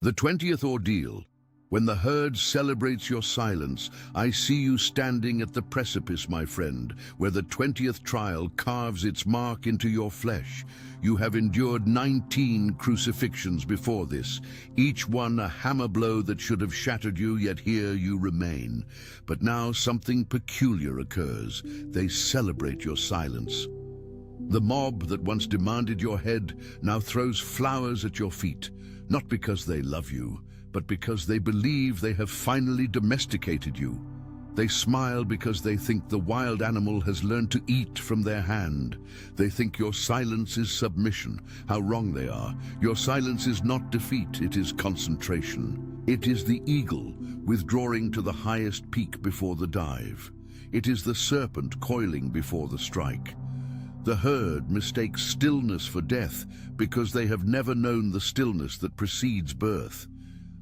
The 20th ordeal. When the herd celebrates your silence, I see you standing at the precipice, my friend, where the 20th trial carves its mark into your flesh. You have endured 19 crucifixions before this, each one a hammer blow that should have shattered you, yet here you remain. But now something peculiar occurs. They celebrate your silence. The mob that once demanded your head now throws flowers at your feet, not because they love you, but because they believe they have finally domesticated you. They smile because they think the wild animal has learned to eat from their hand. They think your silence is submission. How wrong they are. Your silence is not defeat, it is concentration. It is the eagle withdrawing to the highest peak before the dive. It is the serpent coiling before the strike. The herd mistakes stillness for death because they have never known the stillness that precedes birth.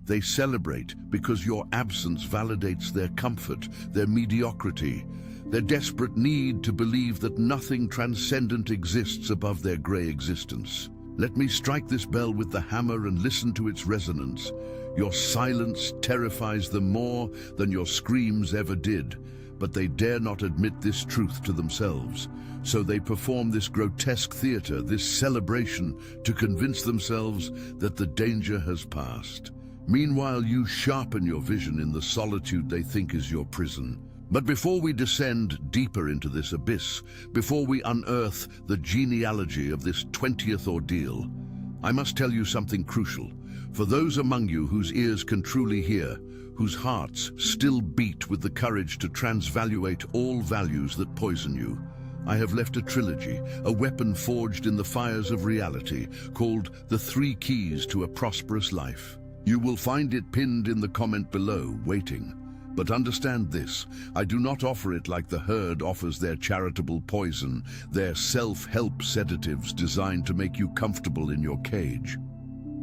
They celebrate because your absence validates their comfort, their mediocrity, their desperate need to believe that nothing transcendent exists above their gray existence. Let me strike this bell with the hammer and listen to its resonance. Your silence terrifies them more than your screams ever did, but they dare not admit this truth to themselves. So they perform this grotesque theater, this celebration, to convince themselves that the danger has passed. Meanwhile, you sharpen your vision in the solitude they think is your prison. But before we descend deeper into this abyss, before we unearth the genealogy of this 20th ordeal, I must tell you something crucial. For those among you whose ears can truly hear, whose hearts still beat with the courage to transvaluate all values that poison you, I have left a trilogy, a weapon forged in the fires of reality, called The 3 Keys to a Prosperous Life. You will find it pinned in the comment below, waiting. But understand this, I do not offer it like the herd offers their charitable poison, their self-help sedatives designed to make you comfortable in your cage.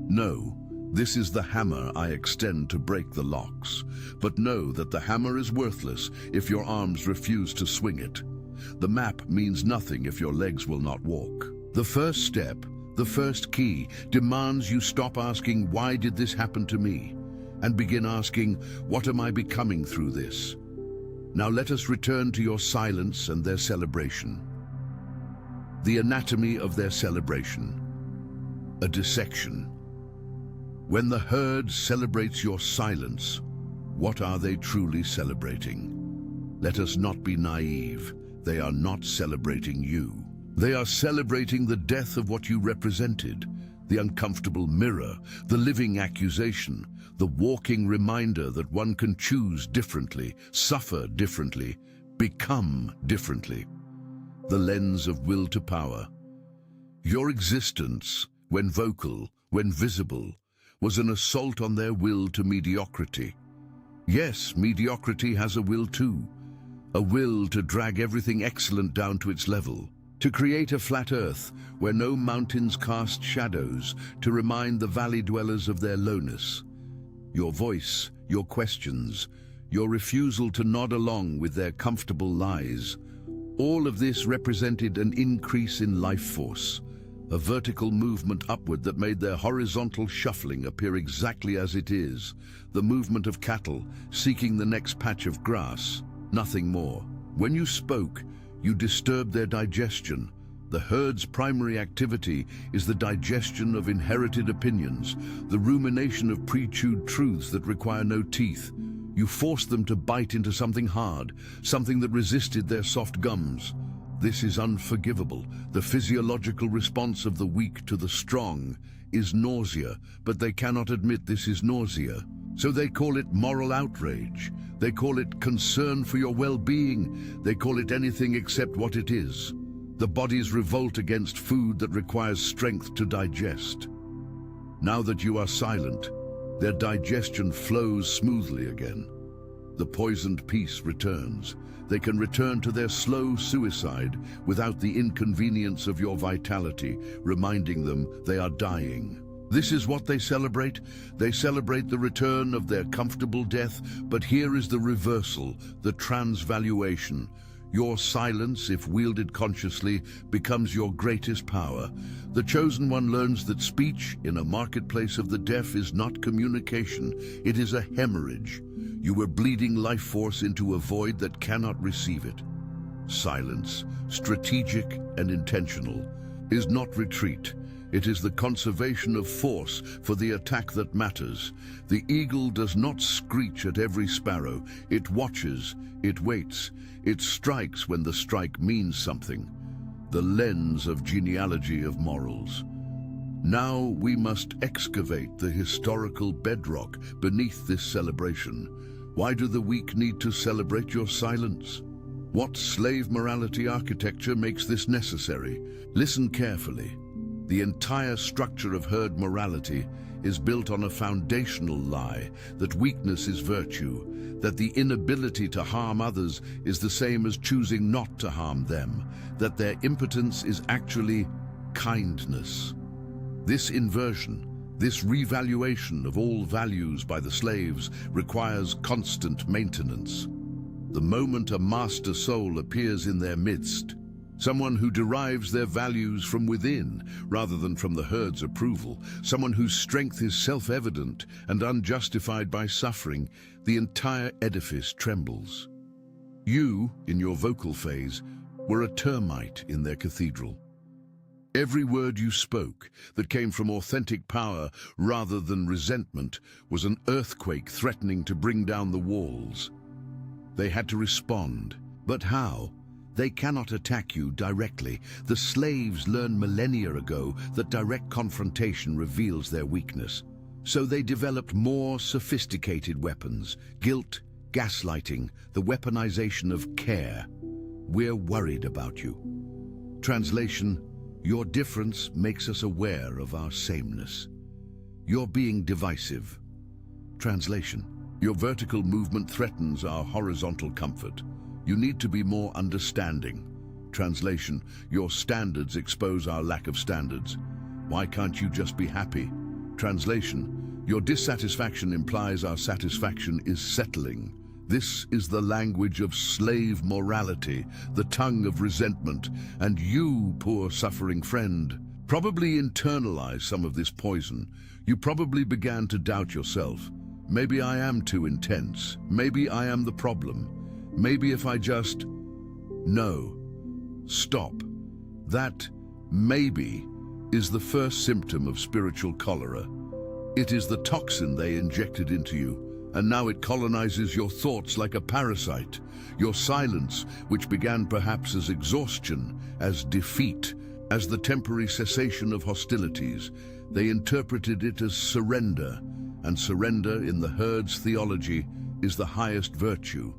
No, this is the hammer I extend to break the locks. But know that the hammer is worthless if your arms refuse to swing it. The map means nothing if your legs will not walk. The first step, the first key, demands you stop asking, why did this happen to me? And begin asking, what am I becoming through this? Now let us return to your silence and their celebration. The anatomy of their celebration. A dissection. When the herd celebrates your silence, what are they truly celebrating? Let us not be naive. They are not celebrating you. They are celebrating the death of what you represented, the uncomfortable mirror, the living accusation, the walking reminder that one can choose differently, suffer differently, become differently. The lens of will to power. Your existence, when vocal, when visible, was an assault on their will to mediocrity. Yes, mediocrity has a will too. A will to drag everything excellent down to its level. To create a flat earth where no mountains cast shadows, to remind the valley dwellers of their lowness. Your voice, your questions, your refusal to nod along with their comfortable lies, all of this represented an increase in life force, a vertical movement upward that made their horizontal shuffling appear exactly as it is, the movement of cattle seeking the next patch of grass, nothing more. When you spoke, you disturbed their digestion. The herd's primary activity is the digestion of inherited opinions, the rumination of pre-chewed truths that require no teeth. You forced them to bite into something hard, something that resisted their soft gums. This is unforgivable. The physiological response of the weak to the strong is nausea, but they cannot admit this is nausea. So they call it moral outrage. They call it concern for your well-being. They call it anything except what it is. The body's revolt against food that requires strength to digest. Now that you are silent, their digestion flows smoothly again. The poisoned peace returns. They can return to their slow suicide without the inconvenience of your vitality, reminding them they are dying. This is what they celebrate. They celebrate the return of their comfortable death, but here is the reversal, the transvaluation. Your silence, if wielded consciously, becomes your greatest power. The Chosen One learns that speech in a marketplace of the deaf is not communication, it is a hemorrhage. You were bleeding life force into a void that cannot receive it. Silence, strategic and intentional, is not retreat. It is the conservation of force for the attack that matters. The eagle does not screech at every sparrow. It watches, it waits, it strikes when the strike means something. The lens of genealogy of morals. Now we must excavate the historical bedrock beneath this celebration. Why do the weak need to celebrate your silence? What slave morality architecture makes this necessary? Listen carefully. The entire structure of herd morality is built on a foundational lie that weakness is virtue, that the inability to harm others is the same as choosing not to harm them, that their impotence is actually kindness. This inversion, this revaluation of all values by the slaves requires constant maintenance. The moment a master soul appears in their midst, someone who derives their values from within rather than from the herd's approval, someone whose strength is self-evident and unjustified by suffering, the entire edifice trembles. You, in your vocal phase, were a termite in their cathedral. Every word you spoke that came from authentic power rather than resentment was an earthquake threatening to bring down the walls. They had to respond. But how? They cannot attack you directly. The slaves learned millennia ago that direct confrontation reveals their weakness. So they developed more sophisticated weapons: guilt, gaslighting, the weaponization of care. We're worried about you. Translation: your difference makes us aware of our sameness. You're being divisive. Translation: your vertical movement threatens our horizontal comfort. You need to be more understanding. Translation: your standards expose our lack of standards. Why can't you just be happy? Translation: your dissatisfaction implies our satisfaction is settling. This is the language of slave morality, the tongue of resentment, and you, poor suffering friend, probably internalized some of this poison. You probably began to doubt yourself. Maybe I am too intense. Maybe I am the problem. Maybe if I just... No. Stop. That maybe is the first symptom of spiritual cholera. It is the toxin they injected into you, and now it colonizes your thoughts like a parasite. Your silence, which began perhaps as exhaustion, as defeat, as the temporary cessation of hostilities, they interpreted it as surrender, and surrender in the herd's theology is the highest virtue.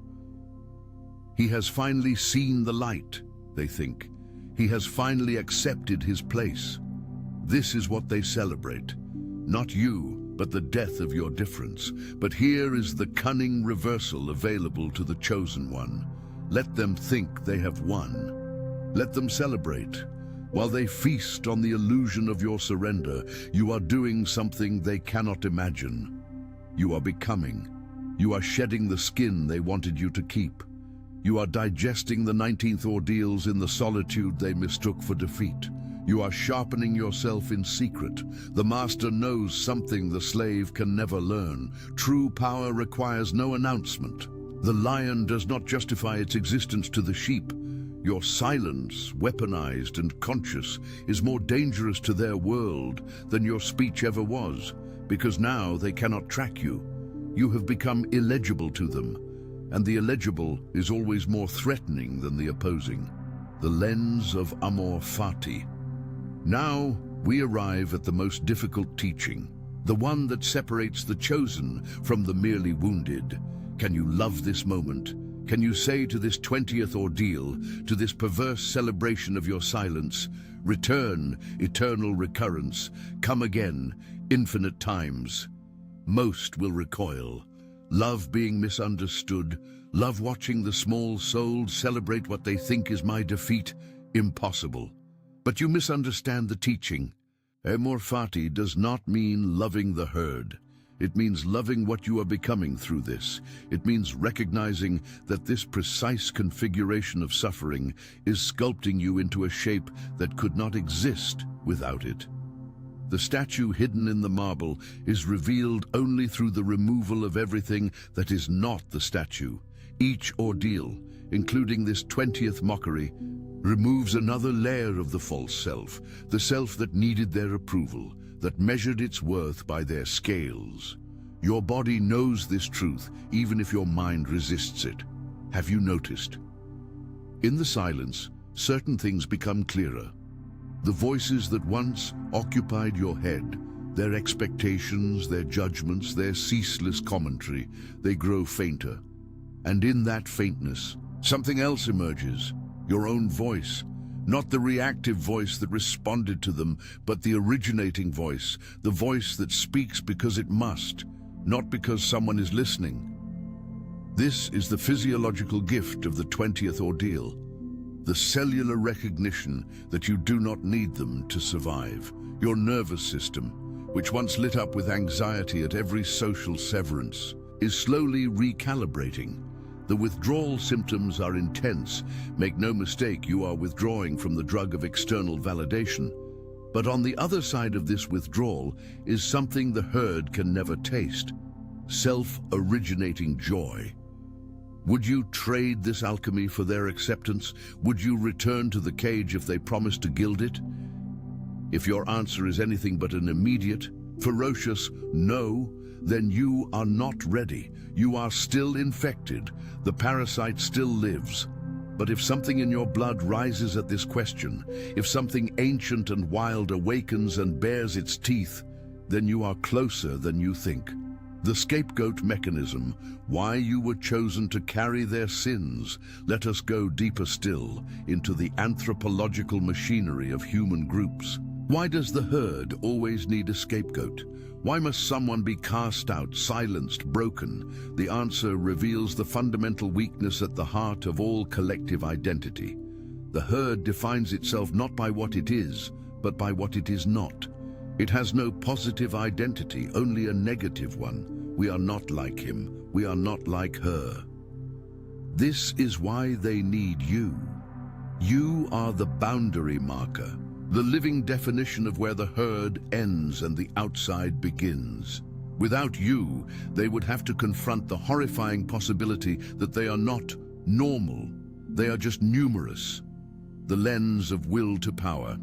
He has finally seen the light, they think. He has finally accepted his place. This is what they celebrate. Not you, but the death of your difference. But here is the cunning reversal available to the Chosen One. Let them think they have won. Let them celebrate. While they feast on the illusion of your surrender, you are doing something they cannot imagine. You are becoming. You are shedding the skin they wanted you to keep. You are digesting the 19th ordeals in the solitude they mistook for defeat. You are sharpening yourself in secret. The master knows something the slave can never learn. True power requires no announcement. The lion does not justify its existence to the sheep. Your silence, weaponized and conscious, is more dangerous to their world than your speech ever was, because now they cannot track you. You have become illegible to them. And the illegible is always more threatening than the opposing. The lens of Amor Fati. Now we arrive at the most difficult teaching, the one that separates the chosen from the merely wounded. Can you love this moment? Can you say to this 20th ordeal, to this perverse celebration of your silence, return, eternal recurrence, come again, infinite times? Most will recoil. Love being misunderstood, love watching the small soul celebrate what they think is my defeat, impossible. But you misunderstand the teaching. Amor Fati does not mean loving the herd. It means loving what you are becoming through this. It means recognizing that this precise configuration of suffering is sculpting you into a shape that could not exist without it. The statue hidden in the marble is revealed only through the removal of everything that is not the statue. Each ordeal, including this 20th mockery, removes another layer of the false self, the self that needed their approval, that measured its worth by their scales. Your body knows this truth, even if your mind resists it. Have you noticed? In the silence, certain things become clearer. The voices that once occupied your head, their expectations, their judgments, their ceaseless commentary, they grow fainter. And in that faintness, something else emerges, your own voice. Not the reactive voice that responded to them, but the originating voice, the voice that speaks because it must, not because someone is listening. This is the physiological gift of the 20th ordeal. The cellular recognition that you do not need them to survive. Your nervous system, which once lit up with anxiety at every social severance, is slowly recalibrating. The withdrawal symptoms are intense. Make no mistake, you are withdrawing from the drug of external validation. But on the other side of this withdrawal is something the herd can never taste: self-originating joy. Would you trade this alchemy for their acceptance? Would you return to the cage if they promised to gild it? If your answer is anything but an immediate, ferocious no, then you are not ready. You are still infected. The parasite still lives. But if something in your blood rises at this question, if something ancient and wild awakens and bares its teeth, then you are closer than you think. The scapegoat mechanism, why you were chosen to carry their sins. Let us go deeper still into the anthropological machinery of human groups. Why does the herd always need a scapegoat? Why must someone be cast out, silenced, broken? The answer reveals the fundamental weakness at the heart of all collective identity. The herd defines itself not by what it is, but by what it is not. It has no positive identity, only a negative one. We are not like him. We are not like her. This is why they need you. You are the boundary marker, the living definition of where the herd ends and the outside begins. Without you, they would have to confront the horrifying possibility that they are not normal. They are just numerous. The lens of will to power.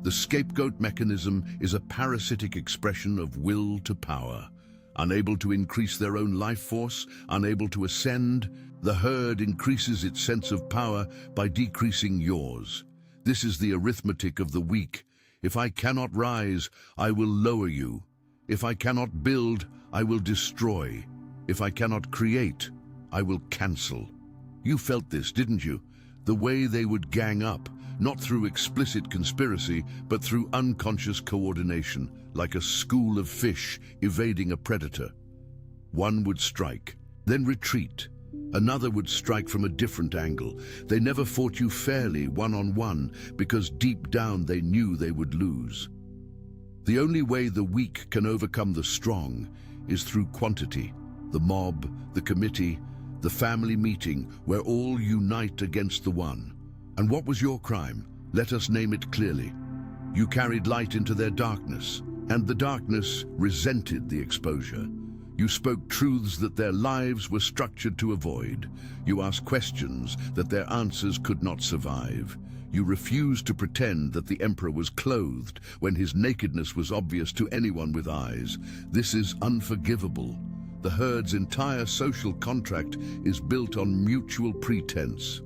The scapegoat mechanism is a parasitic expression of will to power. Unable to increase their own life force, unable to ascend, the herd increases its sense of power by decreasing yours. This is the arithmetic of the weak. If I cannot rise, I will lower you. If I cannot build, I will destroy. If I cannot create, I will cancel. You felt this, didn't you? The way they would gang up, not through explicit conspiracy, but through unconscious coordination, like a school of fish evading a predator. One would strike, then retreat. Another would strike from a different angle. They never fought you fairly, one-on-one, because deep down they knew they would lose. The only way the weak can overcome the strong is through quantity. The mob, the committee, the family meeting, where all unite against the one. And what was your crime? Let us name it clearly. You carried light into their darkness, and the darkness resented the exposure. You spoke truths that their lives were structured to avoid. You asked questions that their answers could not survive. You refused to pretend that the emperor was clothed when his nakedness was obvious to anyone with eyes. This is unforgivable. The herd's entire social contract is built on mutual pretense.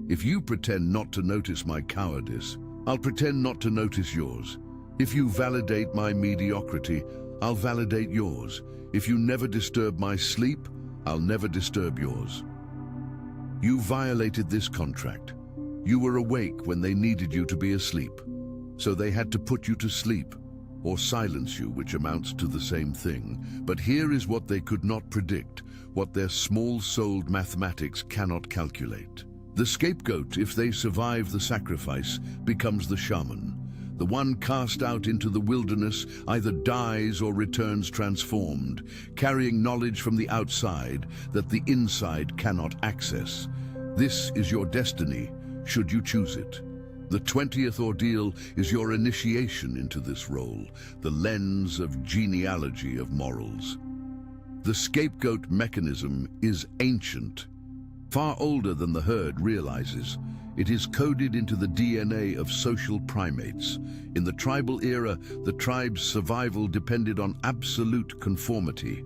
If you pretend not to notice my cowardice, I'll pretend not to notice yours. If you validate my mediocrity, I'll validate yours. If you never disturb my sleep, I'll never disturb yours. You violated this contract. You were awake when they needed you to be asleep. So they had to put you to sleep, or silence you, which amounts to the same thing. But here is what they could not predict, what their small-souled mathematics cannot calculate. The scapegoat, if they survive the sacrifice, becomes the shaman. The one cast out into the wilderness either dies or returns transformed, carrying knowledge from the outside that the inside cannot access. This is your destiny, should you choose it. The 20th ordeal is your initiation into this role, the lens of genealogy of morals. The scapegoat mechanism is ancient, far older than the herd realizes. It is coded into the DNA of social primates. In the tribal era, the tribe's survival depended on absolute conformity.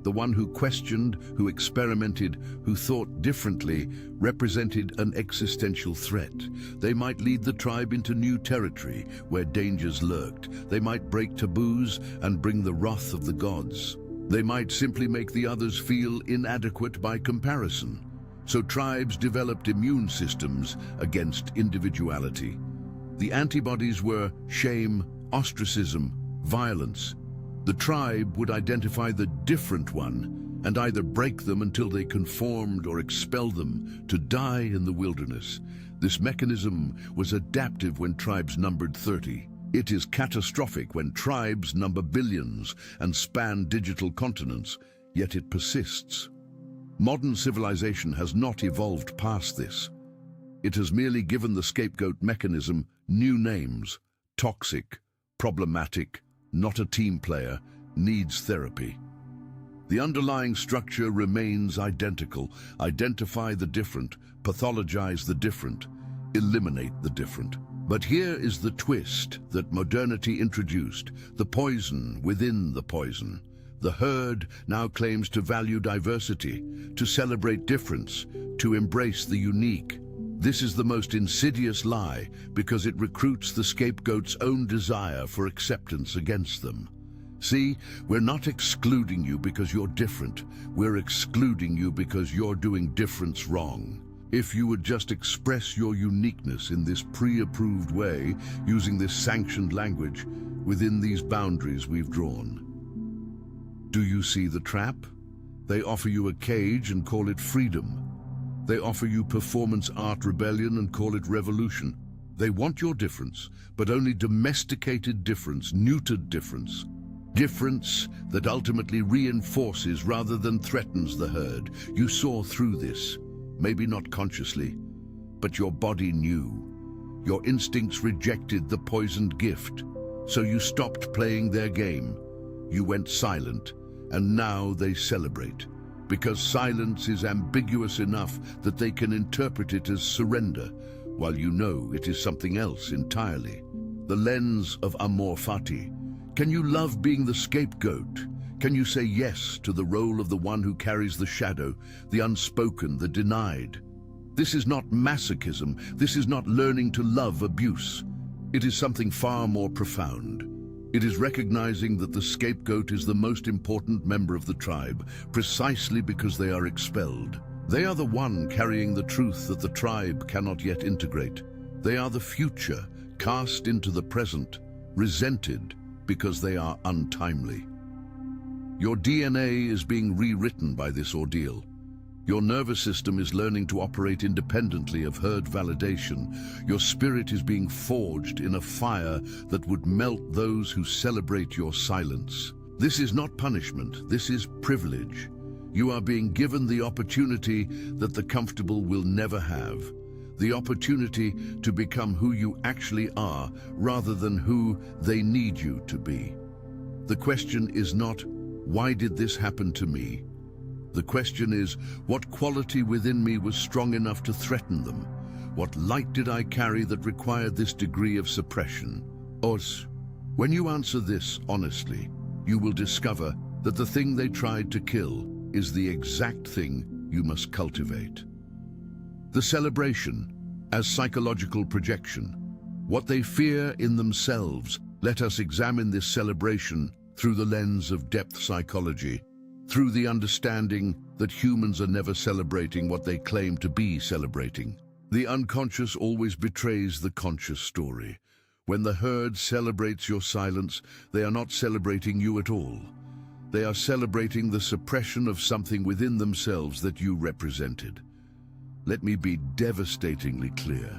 The one who questioned, who experimented, who thought differently, represented an existential threat. They might lead the tribe into new territory where dangers lurked. They might break taboos and bring the wrath of the gods. They might simply make the others feel inadequate by comparison. So tribes developed immune systems against individuality. The antibodies were shame, ostracism, violence. The tribe would identify the different one and either break them until they conformed or expel them to die in the wilderness. This mechanism was adaptive when tribes numbered 30. It is catastrophic when tribes number billions and span digital continents, yet it persists. Modern civilization has not evolved past this. It has merely given the scapegoat mechanism new names: toxic, problematic, not a team player, needs therapy. The underlying structure remains identical. Identify the different, pathologize the different, eliminate the different. But here is the twist that modernity introduced, the poison within the poison. The herd now claims to value diversity, to celebrate difference, to embrace the unique. This is the most insidious lie because it recruits the scapegoat's own desire for acceptance against them. See, we're not excluding you because you're different. We're excluding you because you're doing difference wrong. If you would just express your uniqueness in this pre-approved way, using this sanctioned language, within these boundaries we've drawn. Do you see the trap? They offer you a cage and call it freedom. They offer you performance art rebellion and call it revolution. They want your difference, but only domesticated difference, neutered difference. Difference that ultimately reinforces rather than threatens the herd. You saw through this, maybe not consciously, but your body knew. Your instincts rejected the poisoned gift, so you stopped playing their game. You went silent, and now they celebrate, because silence is ambiguous enough that they can interpret it as surrender, while you know it is something else entirely. The lens of amor fati. Can you love being the scapegoat? Can you say yes to the role of the one who carries the shadow, the unspoken, the denied? This is not masochism. This is not learning to love abuse. It is something far more profound. It is recognizing that the scapegoat is the most important member of the tribe, precisely because they are expelled. They are the one carrying the truth that the tribe cannot yet integrate. They are the future, cast into the present, resented because they are untimely. Your DNA is being rewritten by this ordeal. Your nervous system is learning to operate independently of herd validation. Your spirit is being forged in a fire that would melt those who celebrate your silence. This is not punishment, this is privilege. You are being given the opportunity that the comfortable will never have. The opportunity to become who you actually are, rather than who they need you to be. The question is not, why did this happen to me? The question is, what quality within me was strong enough to threaten them? What light did I carry that required this degree of suppression? Os, when you answer this honestly, you will discover that the thing they tried to kill is the exact thing you must cultivate. The celebration as psychological projection. What they fear in themselves. Let us examine this celebration through the lens of depth psychology, through the understanding that humans are never celebrating what they claim to be celebrating. The unconscious always betrays the conscious story. When the herd celebrates your silence, they are not celebrating you at all. They are celebrating the suppression of something within themselves that you represented. Let me be devastatingly clear.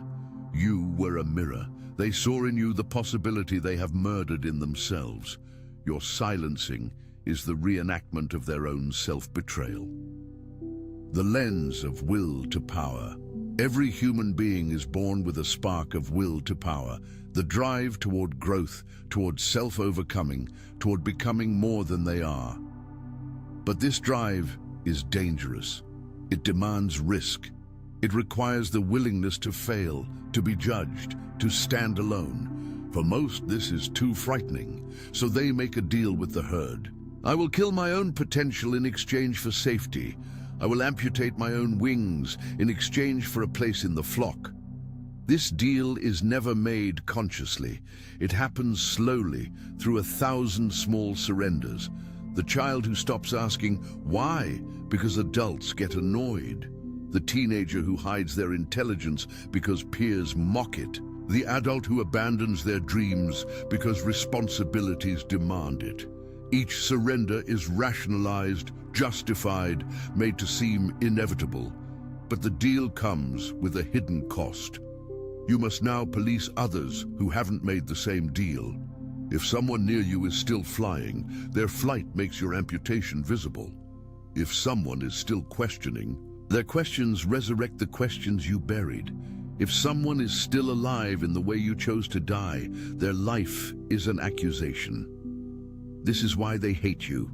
You were a mirror. They saw in you the possibility they have murdered in themselves. Your silencing is the reenactment of their own self-betrayal. The lens of will to power. Every human being is born with a spark of will to power, the drive toward growth, toward self-overcoming, toward becoming more than they are. But this drive is dangerous. It demands risk. It requires the willingness to fail, to be judged, to stand alone. For most, this is too frightening, so they make a deal with the herd. I will kill my own potential in exchange for safety. I will amputate my own wings in exchange for a place in the flock. This deal is never made consciously. It happens slowly, through 1,000 small surrenders. The child who stops asking, why? Because adults get annoyed. The teenager who hides their intelligence because peers mock it. The adult who abandons their dreams because responsibilities demand it. Each surrender is rationalized, justified, made to seem inevitable. But the deal comes with a hidden cost. You must now police others who haven't made the same deal. If someone near you is still flying, their flight makes your amputation visible. If someone is still questioning, their questions resurrect the questions you buried. If someone is still alive in the way you chose to die, their life is an accusation. This is why they hate you.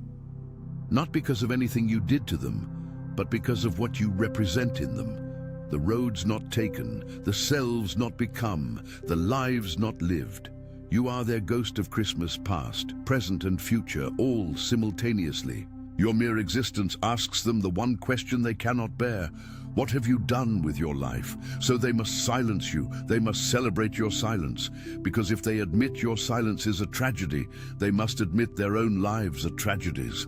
Not because of anything you did to them, but because of what you represent in them. The roads not taken, the selves not become, the lives not lived. You are their ghost of Christmas past, present and future, all simultaneously. Your mere existence asks them the one question they cannot bear. What have you done with your life? So they must silence you. They must celebrate your silence. Because if they admit your silence is a tragedy, they must admit their own lives are tragedies.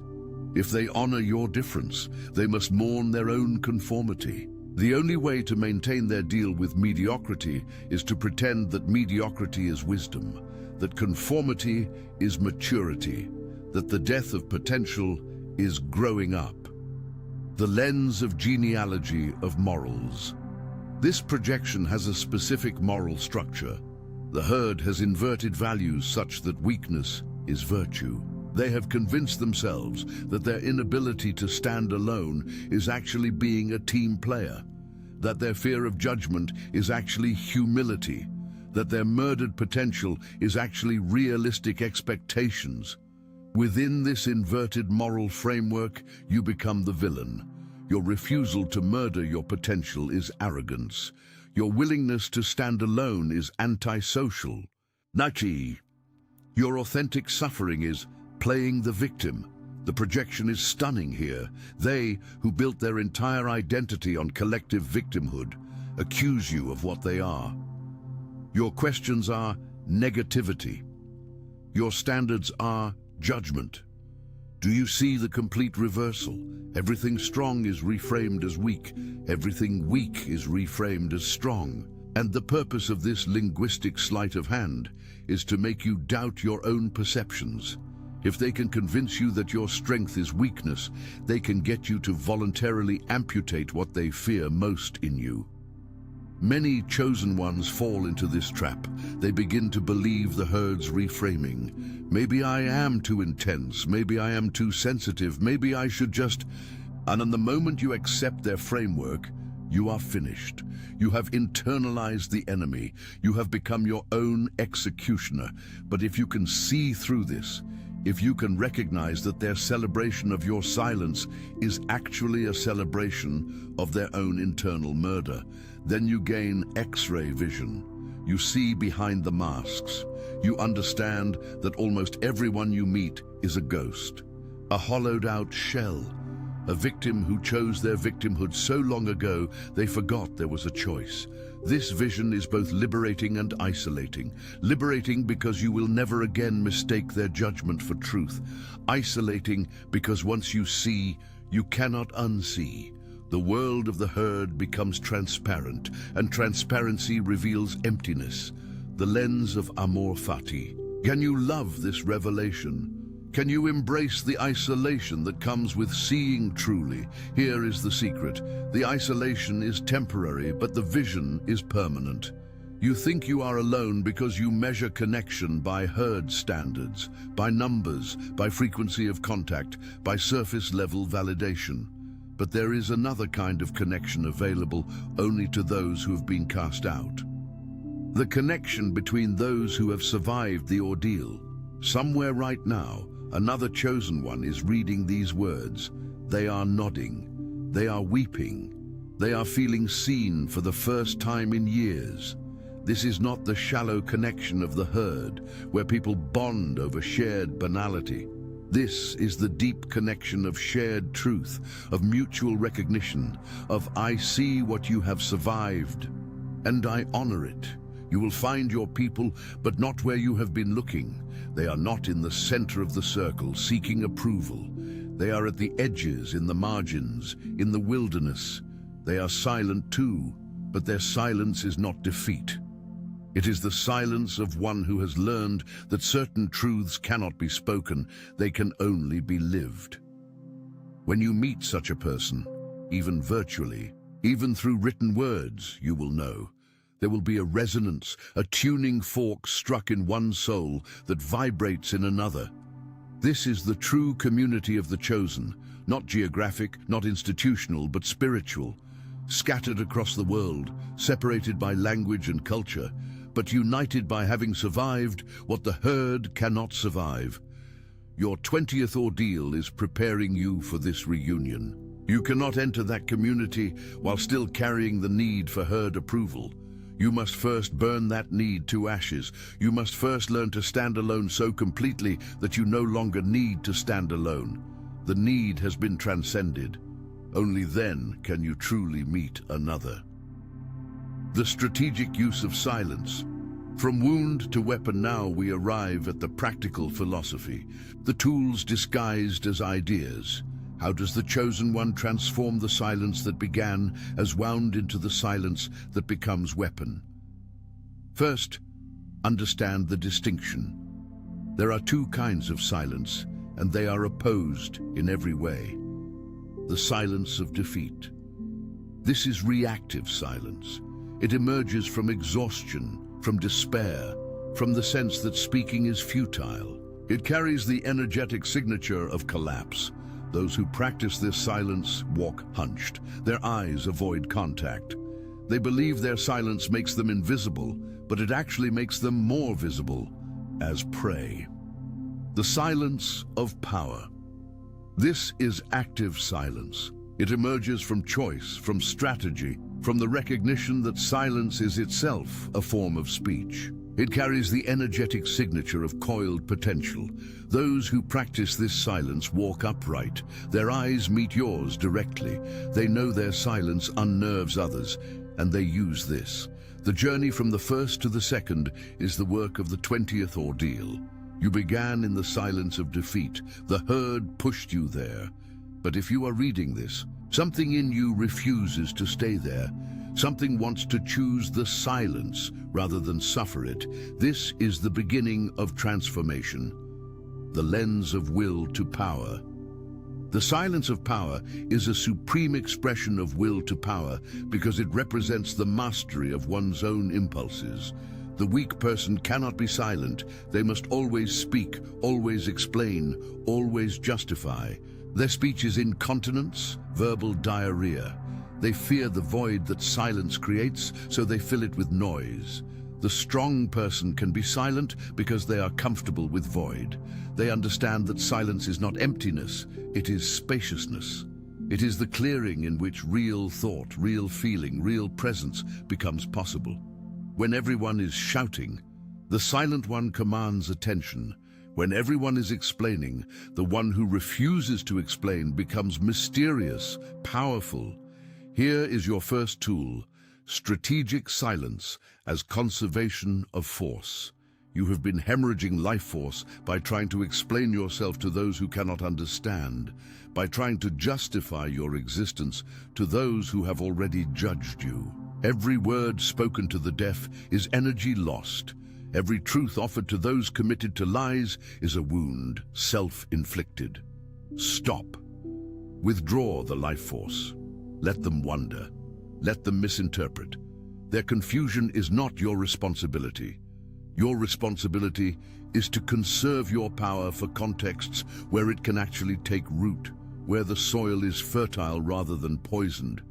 If they honor your difference, they must mourn their own conformity. The only way to maintain their deal with mediocrity is to pretend that mediocrity is wisdom, that conformity is maturity, that the death of potential is growing up. The lens of genealogy of morals. This projection has a specific moral structure. The herd has inverted values such that weakness is virtue. They have convinced themselves that their inability to stand alone is actually being a team player, that their fear of judgment is actually humility, that their murdered potential is actually realistic expectations. Within this inverted moral framework, you become the villain. Your refusal to murder your potential is arrogance. Your willingness to stand alone is antisocial. Nachi. Your authentic suffering is playing the victim. The projection is stunning here. They, who built their entire identity on collective victimhood, accuse you of what they are. Your questions are negativity. Your standards are judgment. Do you see the complete reversal? Everything strong is reframed as weak. Everything weak is reframed as strong. And the purpose of this linguistic sleight of hand is to make you doubt your own perceptions. If they can convince you that your strength is weakness, they can get you to voluntarily amputate what they fear most in you. Many chosen ones fall into this trap. They begin to believe the herd's reframing. Maybe I am too intense, maybe I am too sensitive, maybe I should just... And in the moment you accept their framework, you are finished. You have internalized the enemy. You have become your own executioner. But if you can see through this, if you can recognize that their celebration of your silence is actually a celebration of their own internal murder, then you gain X-ray vision. You see behind the masks. You understand that almost everyone you meet is a ghost, a hollowed-out shell, a victim who chose their victimhood so long ago they forgot there was a choice. This vision is both liberating and isolating. Liberating because you will never again mistake their judgment for truth. Isolating because once you see, you cannot unsee. The world of the herd becomes transparent, and transparency reveals emptiness, the lens of amor fati. Can you love this revelation? Can you embrace the isolation that comes with seeing truly? Here is the secret. The isolation is temporary, but the vision is permanent. You think you are alone because you measure connection by herd standards, by numbers, by frequency of contact, by surface-level validation. But there is another kind of connection available only to those who have been cast out. The connection between those who have survived the ordeal. Somewhere right now, another chosen one is reading these words. They are nodding. They are weeping. They are feeling seen for the first time in years. This is not the shallow connection of the herd, where people bond over shared banality. This is the deep connection of shared truth, of mutual recognition, of I see what you have survived, and I honor it. You will find your people, but not where you have been looking. They are not in the center of the circle, seeking approval. They are at the edges, in the margins, in the wilderness. They are silent too, but their silence is not defeat. It is the silence of one who has learned that certain truths cannot be spoken, they can only be lived. When you meet such a person, even virtually, even through written words, you will know. There will be a resonance, a tuning fork struck in one soul that vibrates in another. This is the true community of the chosen, not geographic, not institutional, but spiritual, scattered across the world, separated by language and culture, but united by having survived what the herd cannot survive. Your 20th ordeal is preparing you for this reunion. You cannot enter that community while still carrying the need for herd approval. You must first burn that need to ashes. You must first learn to stand alone so completely that you no longer need to stand alone. The need has been transcended. Only then can you truly meet another. The strategic use of silence. From wound to weapon, now we arrive at the practical philosophy, the tools disguised as ideas. How does the chosen one transform the silence that began as wound into the silence that becomes weapon? First, understand the distinction. There are two kinds of silence, and they are opposed in every way. The silence of defeat. This is reactive silence. It emerges from exhaustion, from despair, from the sense that speaking is futile. It carries the energetic signature of collapse. Those who practice this silence walk hunched. Their eyes avoid contact. They believe their silence makes them invisible, but it actually makes them more visible as prey. The silence of power. This is active silence. It emerges from choice, from strategy, from the recognition that silence is itself a form of speech. It carries the energetic signature of coiled potential. Those who practice this silence walk upright. Their eyes meet yours directly. They know their silence unnerves others, and they use this. The journey from the first to the second is the work of the 20th ordeal. You began in the silence of defeat. The herd pushed you there. But if you are reading this, something in you refuses to stay there. Something wants to choose the silence rather than suffer it. This is the beginning of transformation. The lens of will to power. The silence of power is a supreme expression of will to power because it represents the mastery of one's own impulses. The weak person cannot be silent. They must always speak, always explain, always justify. Their speech is incontinence, verbal diarrhea. They fear the void that silence creates, so they fill it with noise. The strong person can be silent because they are comfortable with void. They understand that silence is not emptiness, it is spaciousness. It is the clearing in which real thought, real feeling, real presence becomes possible. When everyone is shouting, the silent one commands attention. When everyone is explaining, the one who refuses to explain becomes mysterious, powerful. Here is your first tool, strategic silence as conservation of force. You have been hemorrhaging life force by trying to explain yourself to those who cannot understand, by trying to justify your existence to those who have already judged you. Every word spoken to the deaf is energy lost. Every truth offered to those committed to lies is a wound, self-inflicted. Stop. Withdraw the life force. Let them wonder. Let them misinterpret. Their confusion is not your responsibility. Your responsibility is to conserve your power for contexts where it can actually take root, where the soil is fertile rather than poisoned.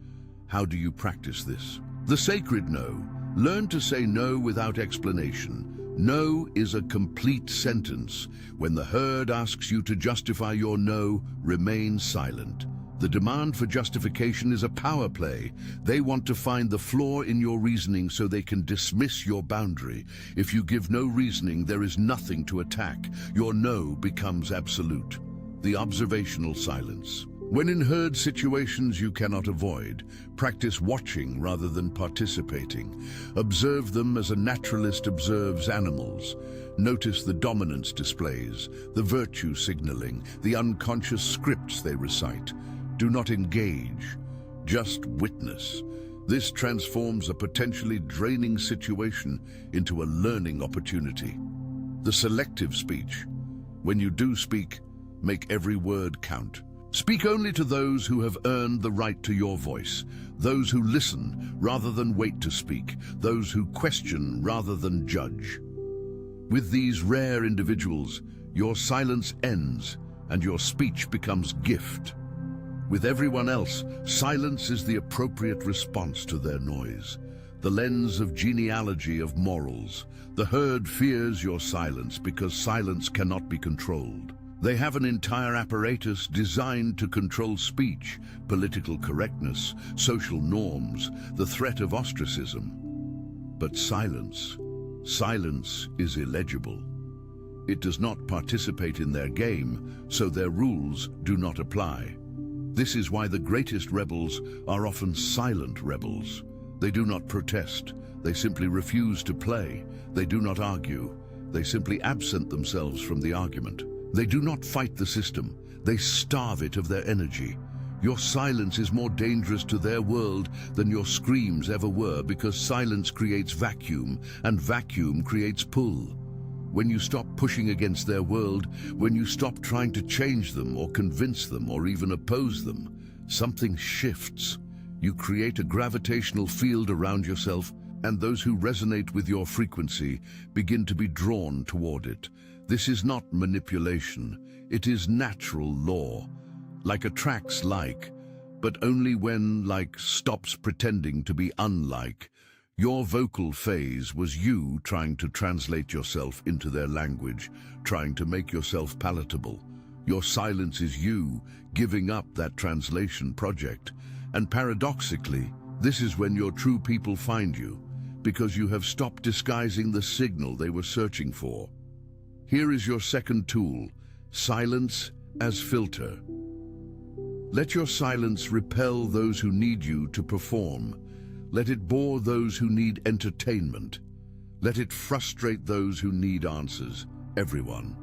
How do you practice this? The sacred no. Learn to say no without explanation. No is a complete sentence. When the herd asks you to justify your no, remain silent. The demand for justification is a power play. They want to find the flaw in your reasoning so they can dismiss your boundary. If you give no reasoning, there is nothing to attack. Your no becomes absolute. The observational silence. When in herd situations you cannot avoid, practice watching rather than participating. Observe them as a naturalist observes animals. Notice the dominance displays, the virtue signaling, the unconscious scripts they recite. Do not engage, just witness. This transforms a potentially draining situation into a learning opportunity. The selective speech. When you do speak, make every word count. Speak only to those who have earned the right to your voice, those who listen rather than wait to speak, those who question rather than judge. With these rare individuals, your silence ends and your speech becomes gift. With everyone else, silence is the appropriate response to their noise, the lens of genealogy of morals. The herd fears your silence because silence cannot be controlled. They have an entire apparatus designed to control speech, political correctness, social norms, the threat of ostracism. But silence is illegible. It does not participate in their game, so their rules do not apply. This is why the greatest rebels are often silent rebels. They do not protest. They simply refuse to play. They do not argue. They simply absent themselves from the argument. They do not fight the system. They starve it of their energy. Your silence is more dangerous to their world than your screams ever were, because silence creates vacuum, and vacuum creates pull. When you stop pushing against their world, when you stop trying to change them or convince them or even oppose them, something shifts. You create a gravitational field around yourself, and those who resonate with your frequency begin to be drawn toward it. This is not manipulation, it is natural law. Like attracts like, but only when like stops pretending to be unlike. Your vocal phase was you trying to translate yourself into their language, trying to make yourself palatable. Your silence is you giving up that translation project. And paradoxically, this is when your true people find you, because you have stopped disguising the signal they were searching for. Here is your second tool, silence as filter. Let your silence repel those who need you to perform. Let it bore those who need entertainment. Let it frustrate those who need answers. Everyone.